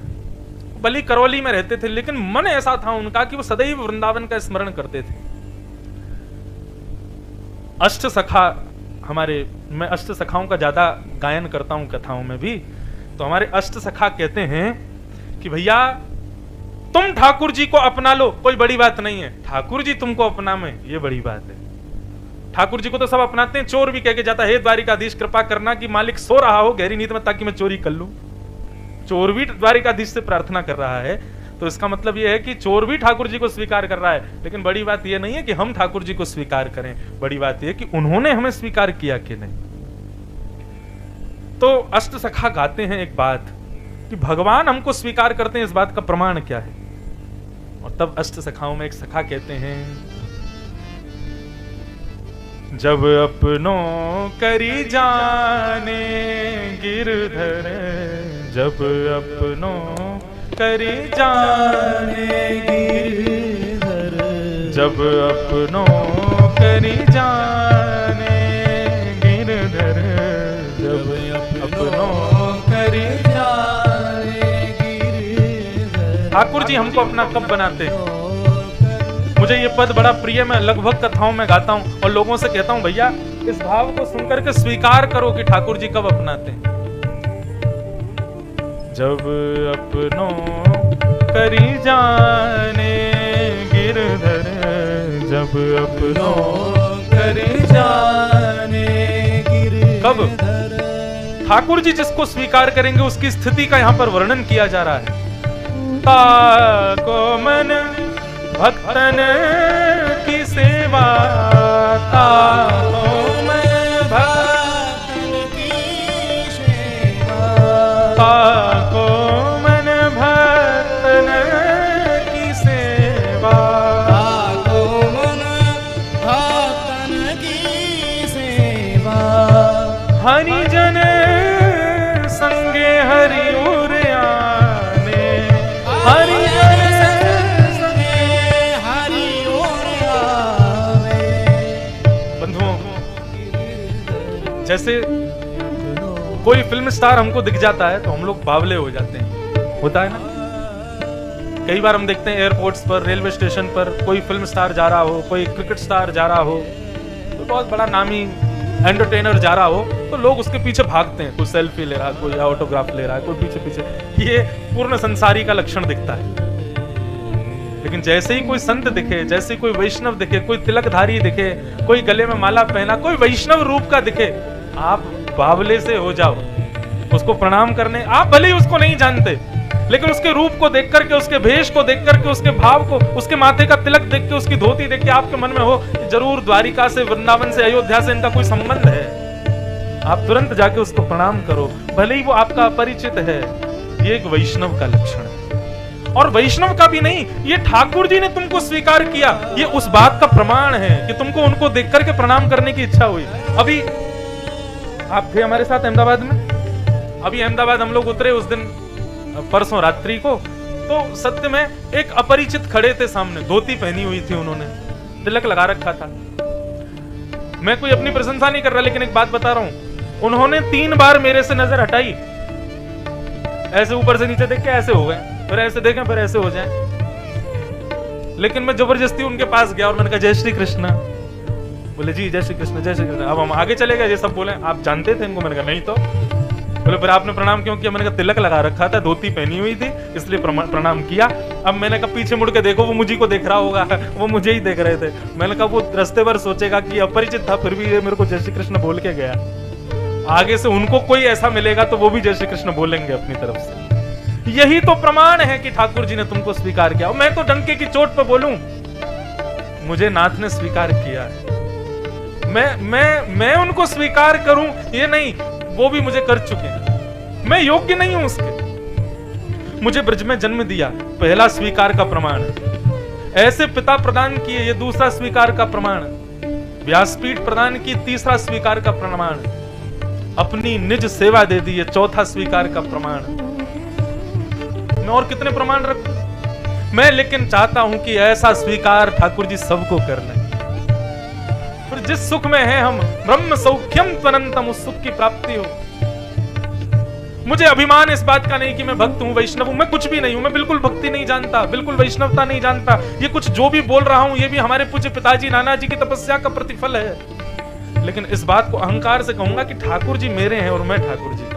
भले करौली में रहते थे, लेकिन मन ऐसा था उनका कि वो सदैव वृंदावन का स्मरण करते थे। अष्ट सखा हमारे, मैं अष्ट सखाओं का ज्यादा गायन करता हूं कथाओं में भी, तो हमारे अष्ट सखा कहते हैं कि भैया तुम ठाकुर जी को अपना लो, कोई बड़ी बात नहीं है, ठाकुर जी तुमको अपना में ये बड़ी बात है। ठाकुर जी को तो सब अपनाते हैं, चोर भी कह के जाता है, हे द्वारिकाधीश कृपा करना कि मालिक सो रहा हो गहरी नींद में ताकि मैं चोरी कर लूं। चोर भी द्वारिकाधीश से प्रार्थना कर रहा है, तो इसका मतलब यह है कि चोर भी ठाकुर जी को स्वीकार कर रहा है। लेकिन बड़ी बात यह नहीं है कि हम ठाकुर जी को स्वीकार करें, बड़ी बात यह कि उन्होंने हमें स्वीकार किया कि नहीं। तो अष्ट सखा गाते हैं एक बात कि भगवान हमको स्वीकार करते हैं, इस बात का प्रमाण क्या है। और तब अष्ट सखाओं में एक सखा कहते हैं, जब अपनों करी जाने गिरधर, जब अपनों करी जाने गिरधर, जब अपनों करी जाने गिरधर, जब अपनों करी जाने गिरधर। ठाकुर जी हमको अपना कब बनाते हैं? मुझे ये पद बड़ा प्रिय, मैं लगभग कथाओं में गाता हूँ और लोगों से कहता हूँ भैया इस भाव को सुनकर के स्वीकार करो कि ठाकुर जी कब अपनाते हैं। जब अपनों करी जाने गिरधर, जब अपनों करी जाने गिरधर। कब? ठाकुर जी जिसको स्वीकार करेंगे उसकी स्थिति का यहाँ पर वर्णन किया जा रहा है। ताको मन भक्तन की सेवा, ताको मन भक्तन की सेवा, ताको मन भक्तन की सेवा, ताको मन भक्तन की सेवा। हरिजन संगे हरि उर आने, हरिजन जैसे कोई फिल्म स्टार हमको दिख जाता है तो हम लोग बावले हो जाते हैं, होता है ना। कई बार हम देखते हैं एयरपोर्ट्स पर, रेलवे स्टेशन पर कोई फिल्म स्टार जा रहा हो, कोई क्रिकेट स्टार जा रहा हो, तो बहुत बड़ा नामी एंटरटेनर जा रहा हो तो लोग उसके पीछे भागते हैं। कोई सेल्फी ले रहा है, कोई ऑटोग्राफ ले रहा है, कोई पीछे पीछे। ये पूर्ण संसारी का लक्षण दिखता है। लेकिन जैसे ही कोई संत दिखे, जैसे कोई वैष्णव दिखे, कोई तिलकधारी दिखे, कोई गले में माला पहना, कोई वैष्णव रूप का दिखे, आप बावले से हो जाओ उसको प्रणाम करने। आप भले ही उसको नहीं जानते, लेकिन उसके रूप को देख करके, उसके भेष को देख करके, उसके भाव को, उसके माथे का तिलक देख के, उसकी धोती देख के आपके मन में हो जरूर द्वारिका से, वृंदावन से, अयोध्या से इनका कोई संबंध है। आप तुरंत जाके उसको प्रणाम करो, भले ही वो आपका अपरिचित है। ये एक वैष्णव का लक्षण है। और वैष्णव का भी नहीं, ये ठाकुर जी ने तुमको स्वीकार किया, ये उस बात का प्रमाण है कि तुमको उनको देख करके प्रणाम करने की इच्छा हुई। अभी आप थे हमारे साथ अहमदाबाद में, अभी अहमदाबाद हम लोग उतरे उस दिन परसों रात्रि को, तो सत्य में एक अपरिचित खड़े थे सामने, धोती पहनी हुई थी उन्होंने, तिलक लगा रखा था। मैं कोई अपनी प्रशंसा नहीं कर रहा, लेकिन एक बात बता रहा हूं, उन्होंने 3 बार मेरे से नजर हटाई, ऐसे ऊपर से नीचे देख के ऐसे हो गए, फिर ऐसे देखें, फिर ऐसे हो जाए। लेकिन मैं जबरदस्ती उनके पास गया और मैंने कहा जय श्री कृष्ण। बोले जी जय श्री कृष्ण, जय श्री कृष्ण। अब हम आगे चले गए, ये सब बोले आप जानते थे इनको? मैंने कहा नहीं तो। बोले फिर आपने प्रणाम क्यों किया? मैंने कहा तिलक लगा रखा था, धोती पहनी हुई थी, इसलिए प्रणाम किया। अब मैंने कहा पीछे मुड़ के देखो, वो मुझे को देख रहा होगा, वो मुझे ही देख रहे थे। मैंने कहा वो रास्ते पर सोचेगा कि अपरिचित था, फिर भी ये मेरे को जय श्री कृष्ण बोल के गया। आगे से उनको कोई ऐसा मिलेगा तो वो भी जय श्री कृष्ण बोलेंगे अपनी तरफ से। यही तो प्रमाण है कि ठाकुर जी ने तुमको स्वीकार किया। मैं तो डंके की चोट पर बोलूं, मुझे नाथ ने स्वीकार किया है। मैं उनको स्वीकार करूं ये नहीं, वो भी मुझे कर चुके हैं। मैं योग्य नहीं हूं उसके। मुझे ब्रज में जन्म दिया, पहला स्वीकार का प्रमाण। ऐसे पिता प्रदान किए, ये दूसरा स्वीकार का प्रमाण। व्यासपीठ प्रदान की, तीसरा स्वीकार का प्रमाण। अपनी निज सेवा दे दी, ये चौथा स्वीकार का प्रमाण। मैं और कितने प्रमाण रखूं? मैं लेकिन चाहता हूं कि ऐसा स्वीकार ठाकुर जी सबको कर लें। फिर जिस सुख में है हम, ब्रह्म सौख्यम त्वनंतम, उस सुख की प्राप्ति हो। मुझे अभिमान इस बात का नहीं कि मैं भक्त हूं, वैष्णव हूं। मैं कुछ भी नहीं हूं, मैं बिल्कुल भक्ति नहीं जानता, बिल्कुल वैष्णवता नहीं जानता। ये कुछ जो भी बोल रहा हूं, ये भी हमारे पूज्य पिताजी नाना जी की तपस्या का प्रतिफल है। लेकिन इस बात को अहंकार से कहूंगा कि ठाकुर जी मेरे हैं और मैं ठाकुर जी का।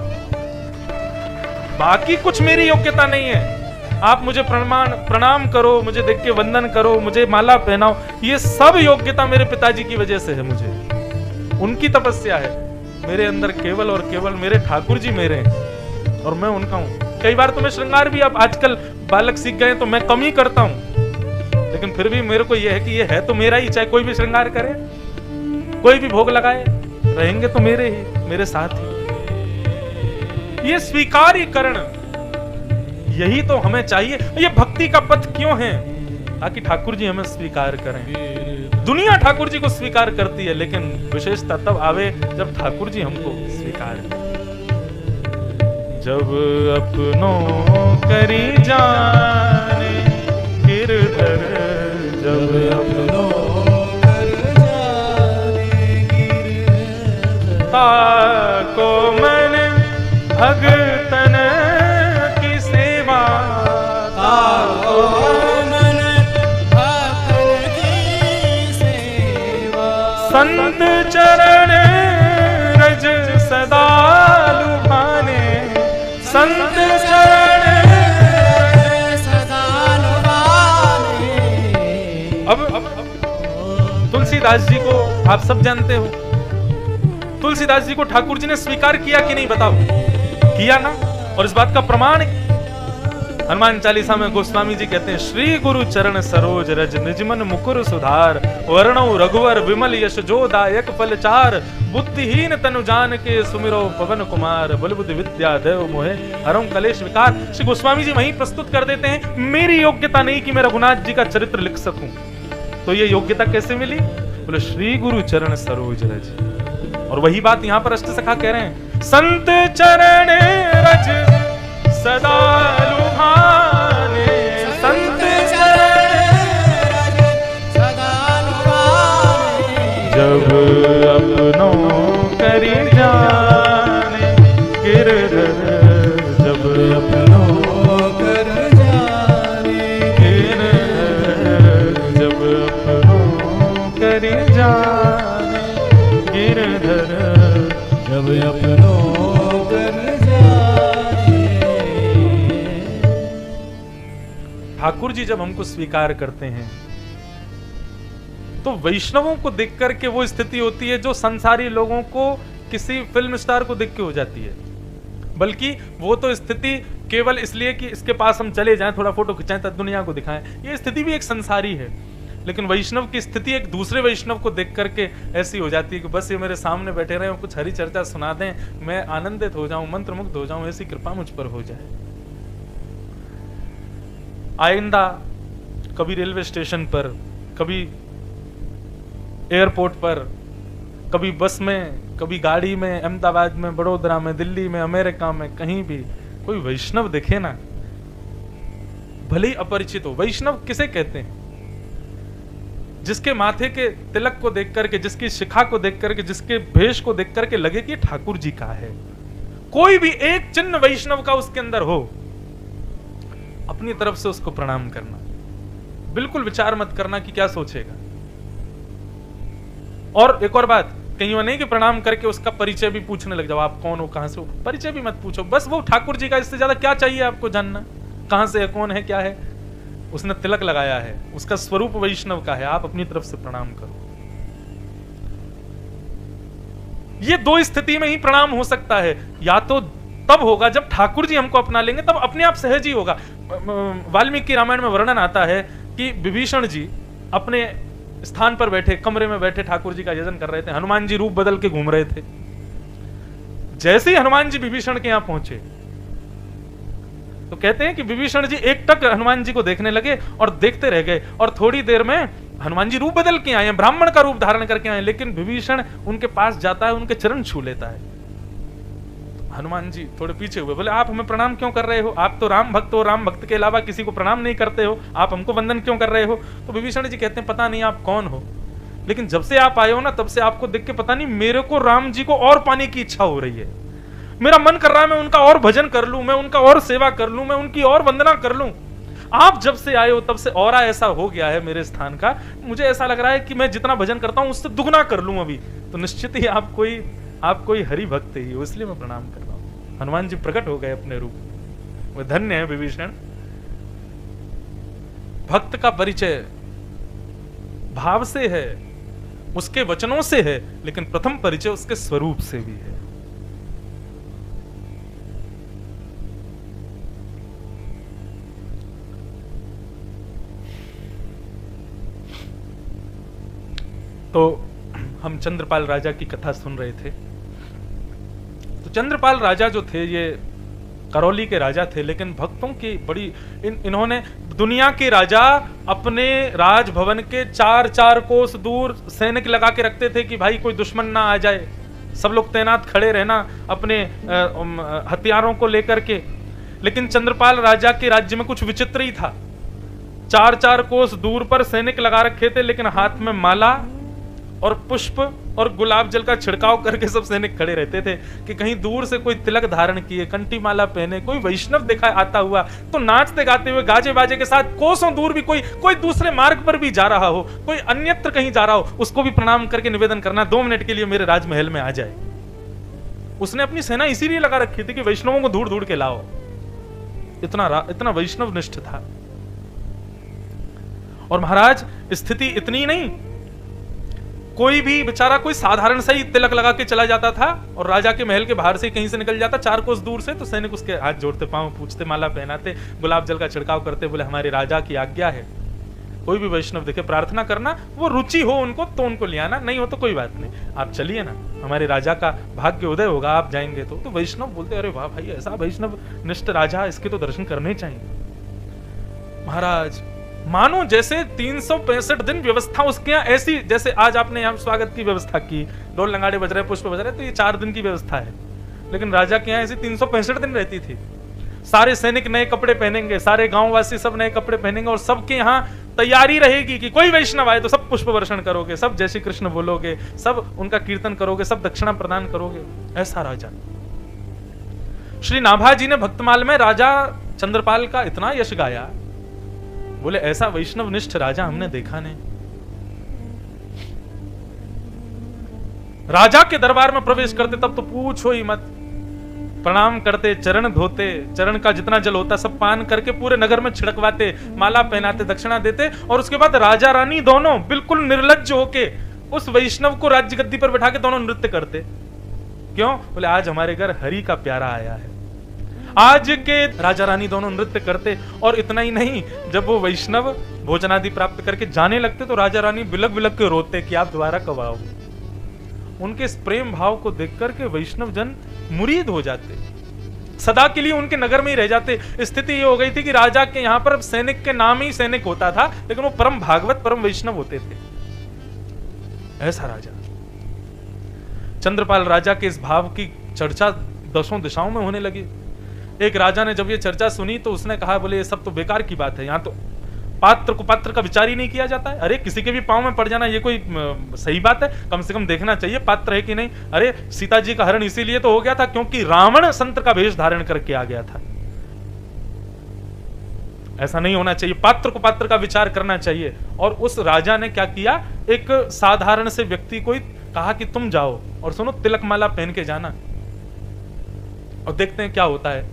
बाकी कुछ मेरी योग्यता नहीं है। आप मुझे प्रणाम करो, मुझे देख के वंदन करो, मुझे माला पहनाओ, ये सब योग्यता मेरे पिताजी की वजह से है। मुझे उनकी तपस्या है। मेरे अंदर केवल और केवल मेरे ठाकुर जी मेरे हैं और मैं उनका हूं। कई बार तो मैं श्रृंगार भी, अब आजकल बालक सीख गए तो मैं कम ही करता हूं, लेकिन फिर भी मेरे को यह है कि ये है तो मेरा ही। चाहे कोई भी श्रृंगार करे, कोई भी भोग लगाए, रहेंगे तो मेरे ही, मेरे साथ ही। ये स्वीकारीकरण, यही तो हमें चाहिए। ये भक्ति का पथ क्यों है? ताकि ठाकुर जी हमें स्वीकार करें। दुनिया ठाकुर जी को स्वीकार करती है, लेकिन विशेषता तब आवे जब ठाकुर जी हमको स्वीकार करें। जब अपनों करी जाने गिरधर, जब अपनों कर ताको मन भगतन की सेवा, ताको मन भगतन की सेवा। संत चरण रज सदा लुभाने, संत चरण सदा लुभाने। अब तुलसीदास जी को आप सब जानते हो। तुलसीदास जी को ठाकुर जी ने स्वीकार किया कि नहीं बताओ? किया ना। और इस बात का प्रमाण हनुमान चालीसा में गोस्वामी जी कहते हैं, श्री गुरु चरण सरोज रज निजमन मुकुर सुधार, वर्णो रघुवर विमल यश जो दायक फल चार, बुद्धिहीन तनु जान के सुमिरो पवन कुमार, बल बुद्धि विद्या देव मोहे हरम कलेश विकार। श्री गोस्वामी जी वहीं प्रस्तुत कर देते हैं, मेरी योग्यता नहीं कि मैं रघुनाथ जी का चरित्र लिख सकूं। तो ये योग्यता कैसे मिली? बोले श्री गुरु चरण सरोज रज। और वही बात यहां पर अष्टसखा कह रहे हैं, संत चरण रज सदा लुभाने, संत चरण रज सदा लुभाने। जब अपनों करी जाने गिरधर, जब अपनों कर जाने गिरधर, जब अपनों करी जाने गिरधर, जब अपनों कर जाने। ठाकुर जी जब हमको स्वीकार करते हैं तो वैष्णवों को देख करके वो स्थिति होती है जो संसारी लोगों को किसी फिल्म स्टार को देख के हो जाती है। बल्कि वो तो स्थिति केवल इसलिए कि इसके पास हम चले जाएं, थोड़ा फोटो खिंचाएं, तब दुनिया को दिखाएं, ये स्थिति भी एक संसारी है। लेकिन वैष्णव की स्थिति एक दूसरे वैष्णव को देख करके ऐसी हो जाती है कि बस ये मेरे सामने बैठे रहे, कुछ हरी चर्चा सुना दें, मैं आनंदित हो जाऊं, मंत्रमुग्ध हो जाऊं, ऐसी कृपा मुझ पर हो जाए। आइंदा कभी रेलवे स्टेशन पर, कभी एयरपोर्ट पर, कभी बस में, कभी गाड़ी में, अहमदाबाद में, बड़ोदरा में, दिल्ली में, अमेरिका में, कहीं भी कोई वैष्णव दिखे ना, भले ही अपरिचित हो। वैष्णव किसे कहते हैं? जिसके माथे के तिलक को देख करके, जिसकी शिखा को देख करके, जिसके भेष को देख करके लगे कि ठाकुर जी का है। कोई भी एक चिन्ह वैष्णव का उसके अंदर हो, अपनी तरफ से उसको प्रणाम करना। बिल्कुल विचार मत करना कि क्या सोचेगा। और एक और बात, कहीं वो नहीं कि प्रणाम करके उसका परिचय भी पूछने लग जाओ, आप कौन हो, कहां से हो। परिचय भी मत पूछो, बस वो ठाकुर जी का, इससे ज्यादा क्या चाहिए आपको जानना? कहां से है, कौन है, क्या है। उसने तिलक लगाया है, उसका स्वरूप वैष्णव का है, आप अपनी तरफ से प्रणाम करो। ये दो स्थिति में ही प्रणाम हो सकता है। या तो तब होगा जब ठाकुर जी हमको अपना लेंगे, तब अपने आप सहज ही होगा। वाल्मीकि रामायण में वर्णन आता है कि विभीषण जी अपने स्थान पर बैठे, कमरे में बैठे ठाकुर जी का यजन कर रहे थे, हनुमान जी रूप बदल के घूम रहे थे। जैसे ही हनुमान जी विभीषण के यहां पहुंचे तो कहते हैं कि विभीषण जी एकटक हनुमान जी को देखने लगे और देखते रह गए, और थोड़ी देर में हनुमान जी रूप बदल के आए हैं, ब्राह्मण का रूप धारण करके आए, लेकिन विभीषण उनके पास जाता है, उनके चरण छू लेता है। हनुमान जी थोड़े पीछे हुए, बोले आप हमें प्रणाम क्यों कर रहे हो? आप तो राम भक्त हो, राम भक्त के अलावा किसी को प्रणाम नहीं करते हो, आप हमको वंदन क्यों कर रहे हो? तो विभीषण जी कहते हैं पता नहीं आप कौन हो, लेकिन जब से आप आए हो ना, तब से आपको देख के पता नहीं मेरे को राम जी को और पाने की इच्छा हो रही है। मेरा मन कर रहा है मैं उनका और भजन कर लूं, मैं उनका और सेवा कर लूं, मैं उनकी और वंदना कर लूं। आप जब से आए हो तब से और ऐसा हो गया है मेरे स्थान का, मुझे ऐसा लग रहा है कि मैं जितना भजन करता हूं उससे दुगना कर लूं अभी। तो निश्चित ही आप कोई हरि भक्त ही हो, इसलिए मैं प्रणाम कर रहा हूं। हनुमान जी प्रकट हो गए अपने रूप में। वो धन्य है विभीषण। भक्त का परिचय भाव से है, उसके वचनों से है, लेकिन प्रथम परिचय उसके स्वरूप से भी है। तो हम चंद्रपाल राजा की कथा सुन रहे थे। तो चंद्रपाल राजा जो थे ये करौली के राजा थे, लेकिन भक्तों की बड़ी इन्होंने दुनिया के राजा अपने राजभवन के 4-4 कोस दूर सैनिक लगा के रखते थे कि भाई कोई दुश्मन ना आ जाए, सब लोग तैनात खड़े रहना अपने हथियारों को लेकर के। लेकिन चंद्रपाल राजा के राज्य में कुछ विचित्र ही था। 4-4 कोस दूर पर सैनिक लगा रखे थे, लेकिन हाथ में माला और पुष्प और गुलाब जल का छिड़काव करके सब सैनिक खड़े रहते थे कि कहीं दूर से कोई तिलक धारण किए, कंठी माला पहने कोई वैष्णव देखा आता हुआ तो नाचते गाते हुए गाजे बाजे के साथ कोसों दूर भी कोई दूसरे मार्ग पर भी जा रहा हो, कोई अन्यत्र कहीं जा रहा हो, उसको भी प्रणाम करके निवेदन करना 2 मिनट के लिए मेरे राजमहल में आ जाए। उसने अपनी सेना इसीलिए लगा रखी थी कि वैष्णवों को ढूंढ ढूंढ के लाओ। इतना वैष्णव निष्ठ था। और महाराज स्थिति इतनी नहीं, कोई भी बेचारा कोई साधारण सा ही तिलक लगा के चला जाता था और राजा के महल के बाहर से कहीं से निकल जाता 4 कोस दूर से, तो सैनिक उसके हाथ जोड़ते, पांव पूछते, माला पहनाते, गुलाब जल का छिड़काव करते, बोले हमारे राजा की आज्ञा है, कोई भी वैष्णव देखे प्रार्थना करना, वो रुचि हो उनको तो उनको ले आना, नहीं हो तो कोई बात नहीं, आप चलिए ना, हमारे राजा का भाग्य उदय होगा, आप जाएंगे तो वैष्णव बोलते अरे वाह भाई, ऐसा वैष्णव निष्ठ राजा, इसके तो दर्शन करने चाहिए। महाराज मानो जैसे 365 दिन व्यवस्था उसके यहाँ ऐसी, जैसे आज आपने यहाँ स्वागत की व्यवस्था की, ढोल नगाड़े बज रहे, पुष्प बज रहे, तो ये 4 दिन की व्यवस्था है, लेकिन राजा के यहाँ ऐसी 365 दिन रहती थी। सारे सैनिक नए कपड़े पहनेंगे, सारे गांववासी सब नए कपड़े पहनेंगे और सबके यहाँ तैयारी रहेगी कि कोई वैष्णव आए तो सब पुष्प वर्षण करोगे, सब जय श्री कृष्ण बोलोगे, सब उनका कीर्तन करोगे, सब दक्षिणा प्रदान करोगे। ऐसा राजा श्री नाभाजी ने भक्तमाल में राजा चंद्रपाल का इतना यश गाया, बोले ऐसा वैष्णव निष्ठ राजा हमने देखा नहीं। राजा के दरबार में प्रवेश करते तब तो पूछो ही मत, प्रणाम करते, चरण धोते, चरण का जितना जल होता सब पान करके पूरे नगर में छिड़कवाते, माला पहनाते, दक्षिणा देते, और उसके बाद राजा रानी दोनों बिल्कुल निर्लज्ज होके उस वैष्णव को राज्य गद्दी पर बैठा के दोनों नृत्य करते। क्यों? बोले आज हमारे घर हरि का प्यारा आया है। आज के राजा रानी दोनों नृत्य करते, और इतना ही नहीं, जब वो वैष्णव भोजन आदि प्राप्त करके जाने लगते तो राजा रानी बिलक बिलक के रोते कि आप दोबारा कब आओगे। उनके इस प्रेम भाव को देख करके वैष्णव जन मुरीद हो जाते, सदा के लिए उनके नगर में ही रह जाते। स्थिति ये हो गई थी कि राजा के यहाँ पर सैनिक के नाम ही सैनिक होता था, लेकिन वो परम भागवत परम वैष्णव होते थे। ऐसा राजा चंद्रपाल राजा के इस भाव की चर्चा 10 दिशाओं में होने लगी। एक राजा ने जब ये चर्चा सुनी तो उसने कहा, बोले ये सब तो बेकार की बात है, यहाँ तो पात्र को पात्र का विचार ही नहीं किया जाता है। अरे किसी के भी पांव में पड़ जाना ये कोई सही बात है? कम से कम देखना चाहिए पात्र है कि नहीं। अरे सीता जी का हरण इसीलिए तो हो गया था क्योंकि रावण संत का वेश धारण करके आ गया था। ऐसा नहीं होना चाहिए, पात्र को पात्र का विचार करना चाहिए। और उस राजा ने क्या किया, एक साधारण से व्यक्ति को कहा कि तुम जाओ और सुनो तिलक माला पहन के जाना, और देखते हैं क्या होता है।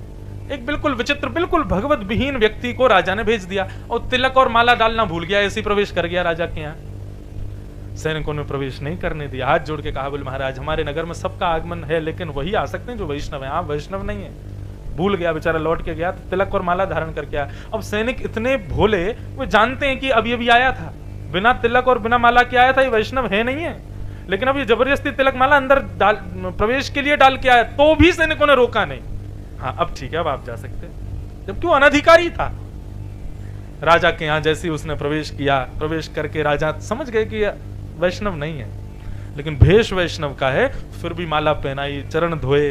एक बिल्कुल विचित्र, बिल्कुल भगवत विहीन व्यक्ति को राजा ने भेज दिया और तिलक और माला डालना भूल गया, ऐसे प्रवेश कर गया राजा के यहाँ। सैनिकों ने प्रवेश नहीं करने दिया, हाथ जोड़ के कहा, बोले महाराज हमारे नगर में सबका आगमन है, लेकिन वही आ सकते हैं जो वैष्णव है, आप वैष्णव नहीं है। भूल गया बेचारा, लौट के गया तो तिलक और माला धारण करके आया। अब सैनिक इतने भोले, वो जानते हैं कि अभी अभी आया था, बिना तिलक और बिना माला के आया था, ये वैष्णव है नहीं है, लेकिन अब ये जबरदस्ती तिलक माला अंदर प्रवेश के लिए डाल के आया, तो भी सैनिकों ने रोका नहीं। हाँ अब ठीक है, अब आप जा सकते हैं, जबकि वो अनधिकारी था। राजा के यहाँ जैसे ही उसने प्रवेश किया, प्रवेश करके राजा समझ गए कि वैष्णव नहीं है, लेकिन भेष वैष्णव का है, फिर भी माला पहनाई, चरण धोए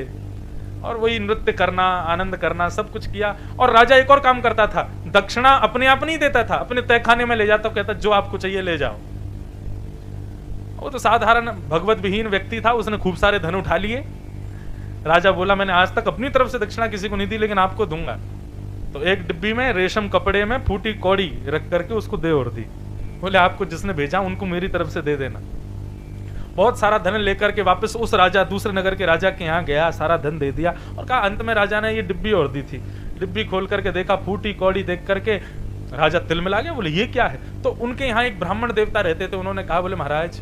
और वही नृत्य करना, आनंद करना, सब कुछ किया। और राजा एक और काम करता था, दक्षिणा अपने आप नहीं देता था, अपने तहखाने में ले जाता, कहता जो आपको चाहिए ले जाओ। वो तो साधारण भगवत विहीन व्यक्ति था, उसने खूब सारे धन उठा लिए। राजा बोला मैंने आज तक अपनी तरफ से दक्षिणा किसी को नहीं दी, लेकिन आपको दूंगा। तो एक डिब्बी में रेशम कपड़े में फूटी कौड़ी रख करके उसको दे और दी। बोले आपको जिसने भेजा उनको मेरी तरफ से दे देना। बहुत सारा धन लेकर के वापस उस राजा, दूसरे नगर के राजा के यहाँ गया, सारा धन दे दिया और कहा, अंत में राजा ने ये डिब्बी और दी थी। डिब्बी खोल करके देखा, फूटी कौड़ी देख करके राजा तिलमिला गया। बोले ये क्या है? तो उनके यहाँ एक ब्राह्मण देवता रहते थे, उन्होंने कहा, बोले महाराज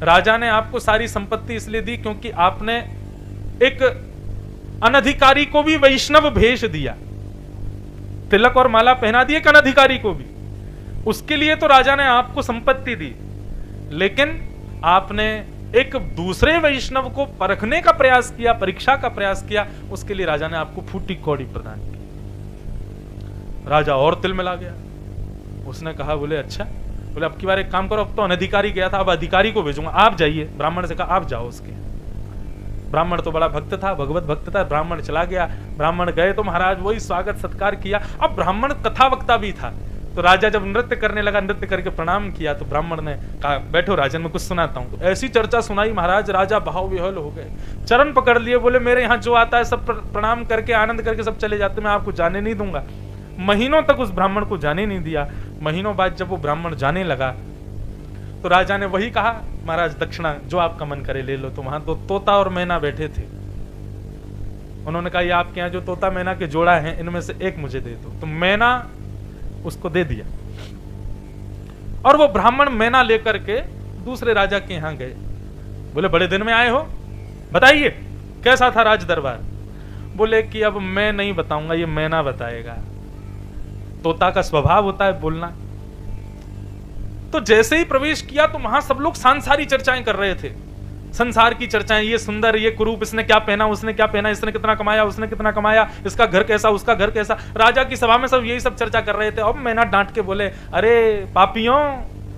राजा ने आपको सारी संपत्ति इसलिए दी क्योंकि आपने एक अनधिकारी को भी वैष्णव भेष दिया, तिलक और माला पहना दी एक अनधिकारी को भी, उसके लिए तो राजा ने आपको संपत्ति दी, लेकिन आपने एक दूसरे वैष्णव को परखने का प्रयास किया, परीक्षा का प्रयास किया, उसके लिए राजा ने आपको फूटी कौड़ी प्रदान की। राजा और तिल मिला गया। उसने कहा, बोले अच्छा, बोले अब की बार एक काम करो, अब तो अनधिकारी गया था, अब अधिकारी को भेजूंगा, आप जाइए। ब्राह्मण से कहा आप जाओ उसके। ब्राह्मण तो बड़ा भक्त था, भगवत भक्त था। ब्राह्मण चला गया, ब्राह्मण गए तो महाराज वही स्वागत सत्कार किया। अब ब्राह्मण कथा वक्ता भी था, तो राजा जब नृत्य करने लगा, नृत्य करके प्रणाम किया, तो ब्राह्मण ने कहा बैठो राजन, मैं कुछ सुनाता हूं। तो ऐसी चर्चा सुनाई महाराज, राजा भाव विह्वल हो गए, चरण पकड़ लिए, बोले मेरे यहाँ जो आता है सब प्रणाम करके आनंद करके सब चले जाते, मैं आपको जाने नहीं दूंगा। महीनों तक उस ब्राह्मण को जाने नहीं दिया। महीनों बाद जब वो ब्राह्मण जाने लगा तो राजा ने वही कहा, महाराज दक्षिणा जो आपका मन करे ले लो। तो वहां तो तोता और मैना बैठे थे। उन्होंने कहा ये आपके यहाँ जो तोता मैना के जोड़ा है, इनमें से एक मुझे दे दो। तो मैना उसको दे दिया और वो ब्राह्मण मैना लेकर के दूसरे राजा के यहां गए। बोले बड़े दिन में आए हो, बताइए कैसा था राज दरबार। बोले कि अब मैं नहीं बताऊंगा, ये मैना बताएगा। तोता का स्वभाव होता है बोलना। तो जैसे ही प्रवेश किया तो वहां सब लोग सांसारी चर्चाएं कर रहे थे, संसार की चर्चाएं, ये सुंदर, ये कुरूप, इसने क्या पहना, उसने क्या पहना, इसने कितना कमाया, उसने कितना कमाया, इसका घर कैसा, उसका घर कैसा। राजा की सभा में सब यही सब चर्चा कर रहे थे। अब मैना डांट के बोले, अरे पापियों,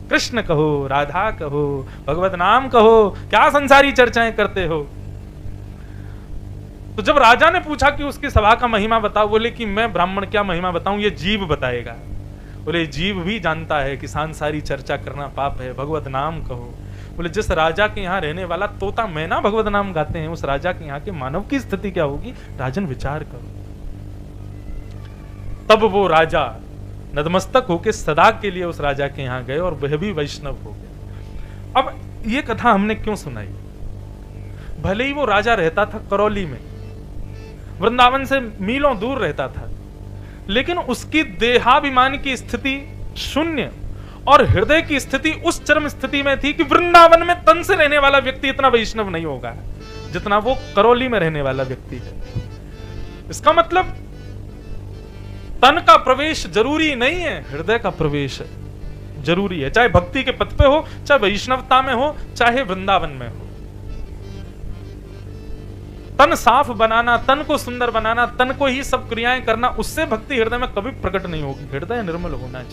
कृष्ण कहो, राधा कहो, भगवत नाम कहो, क्या संसारी चर्चाएं करते हो। तो जब राजा ने पूछा कि उसकी सभा का महिमा बताओ, बोले कि मैं ब्राह्मण क्या महिमा बताऊं, ये जीव बताएगा। बोले जीव भी जानता है कि सांसारी चर्चा करना पाप है, भगवत नाम कहो। बोले जिस राजा के यहाँ रहने वाला तोता मैना भगवत नाम गाते हैं, उस राजा के यहाँ के मानव की स्थिति क्या होगी, राजन विचार करो। तब वो राजा नतमस्तक होके सदा के लिए उस राजा के यहाँ गए और वह भी वैष्णव हो गए। अब ये कथा हमने क्यों सुनाई? भले ही वो राजा रहता था करौली में, वृंदावन से मीलों दूर रहता था, लेकिन उसकी देहाभिमान की स्थिति शून्य और हृदय की स्थिति उस चरम स्थिति में थी कि वृंदावन में तन से रहने वाला व्यक्ति इतना वैष्णव नहीं होगा जितना वो करौली में रहने वाला व्यक्ति है। इसका मतलब तन का प्रवेश जरूरी नहीं है, हृदय का प्रवेश जरूरी है। चाहे भक्ति के पथ पे हो, चाहे वैष्णवता में हो, चाहे वृंदावन में हो। तन साफ बनाना, तन को सुंदर बनाना, तन को ही सब क्रियाएं करना, उससे भक्ति हृदय में कभी प्रकट नहीं होगी। हृदय निर्मल होना चाहिए।